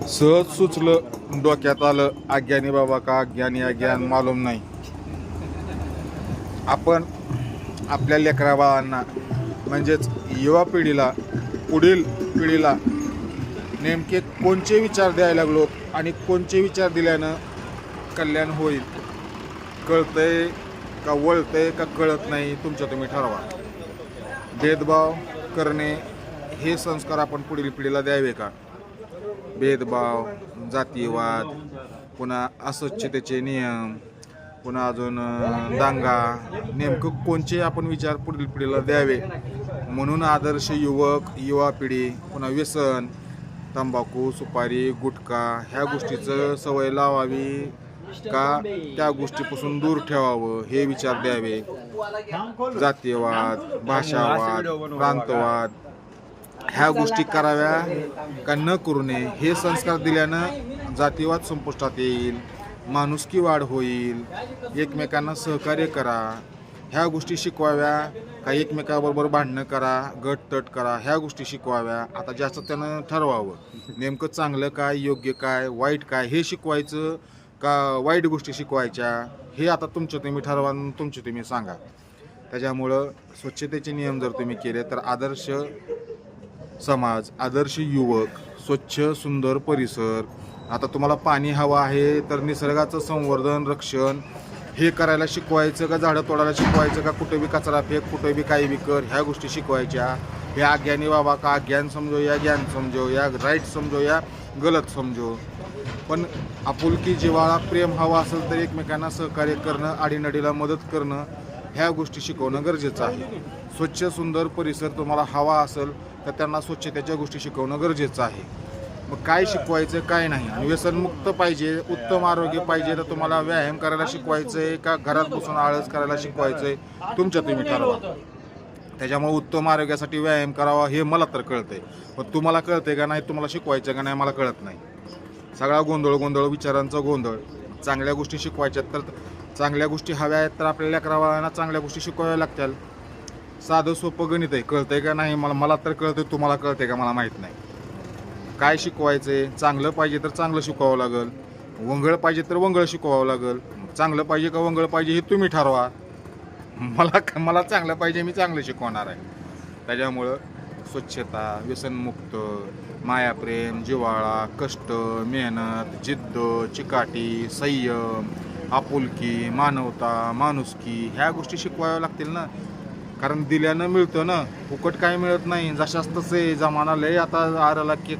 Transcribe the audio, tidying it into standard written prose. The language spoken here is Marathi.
सहज सुचलं डोक्यात आलं अज्ञानी बाबा का अज्ञानी अज्ञान मालूम नाही. आपण आपल्या लेकरा बाळांना म्हणजेच युवा पिढीला पुढील पिढीला नेमके कोणचे विचार द्यायला लागलो आणि कोणचे विचार दिल्यानं कल्याण होईल, कळतंय का वळतंय का कळत नाही तुमच्या तुम्ही ठरवा. भेदभाव करणे हे संस्कार आपण पुढील पिढीला द्यावे का? भेदभाव, जातीयवाद, पुन्हा अस्वच्छतेचे नियम, पुन्हा अजून दांगा, नेमकं कोणचे आपण विचार पुढील पिढीला द्यावे. म्हणून आदर्श युवक युवा पिढी पुन्हा व्यसन, तंबाखू, सुपारी, गुटखा ह्या गोष्टीचं सवय लावावी का त्या गोष्टीपासून दूर ठेवावं हे विचार द्यावे. जातीयवाद, भाषावाद, प्रांतवाद ह्या गोष्टी कराव्या का न करू नये हे संस्कार दिल्यानं जातीवाद संपुष्टात येईल, माणुसकी वाढ होईल, एकमेकांना सहकार्य करा ह्या गोष्टी शिकवाव्या का एकमेकाबरोबर भांडणं करा, गटतट करा ह्या गोष्टी शिकवाव्या. आता जास्त त्यानं ठरवावं नेमकं चांगलं काय, योग्य काय, वाईट काय हे शिकवायचं का वाईट गोष्टी शिकवायच्या हे आता तुमचं तुम्ही ठरवा, तुमचे तुम्ही सांगा. त्याच्यामुळं स्वच्छतेचे नियम जर तुम्ही केले तर आदर्श समाज, आदर्श युवक, स्वच्छ सुंदर परिसर. आता तुम्हाला पाणी हवं आहे तर निसर्गाचं संवर्धन रक्षण हे करायला शिकवायचं का झाडं तोडायला शिकवायचं का कुठे बी कचरा फेक, कुठे बी काही बी कर ह्या गोष्टी शिकवायच्या. हे अज्ञानी बाबा का अज्ञान समजो या ज्ञान समजो या राईट समजो या गलत समजो, पण आपुलकी जिव्हाळा प्रेम हवा असेल तर एकमेकांना सहकार्य करणं, आडीनडीला मदत करणं ह्या गोष्टी शिकवणं गरजेचं आहे. स्वच्छ सुंदर परिसर तुम्हाला हवा असेल तर त्यांना स्वच्छतेच्या गोष्टी शिकवणं गरजेचं आहे. मग काय शिकवायचं काय नाही. आणि व्यसनमुक्त पाहिजे, उत्तम आरोग्य पाहिजे तर तुम्हाला व्यायाम करायला शिकवायचं आहे का घरात बसून आळस करायला शिकवायचं आहे तुमच्या तुम्ही ठरवा. त्याच्यामुळे उत्तम आरोग्यासाठी व्यायाम करावा हे मला तर कळतंय, पण तुम्हाला कळतंय का नाही, तुम्हाला शिकवायचं का नाही मला कळत नाही. सगळा गोंधळ विचारांचा गोंधळ. चांगल्या गोष्टी शिकवायच्यात तर चांगल्या गोष्टी हव्या आहेत तर आपल्या लेकराबाळांना चांगल्या गोष्टी शिकवाव्या लागतील. साधं सोपं गणित आहे. कळतंय का नाही मला तर कळतंय, तुम्हाला कळतंय का मला माहीत नाही. काय शिकवायचंय, चांगलं पाहिजे तर चांगलं शिकवावं लागेल, वंगळ पाहिजे तर वंगळ शिकवावं लागेल. चांगलं पाहिजे का वंगळ पाहिजे हे तुम्ही ठरवा. मला चांगलं पाहिजे, मी चांगलं शिकवणार आहे. त्याच्यामुळं स्वच्छता, व्यसनमुक्त, मायाप्रेम, जिव्हाळा, कष्ट, मेहनत, जिद्द, चिकाटी, संयम, आपुलकी, मानवता, माणुसकी ह्या गोष्टी शिकवाव्या लागतील ना. कारण दिल्यानं मिळतं ना, फुकट काय मिळत नाही. जशाच तसे जमाना लय आता आरला की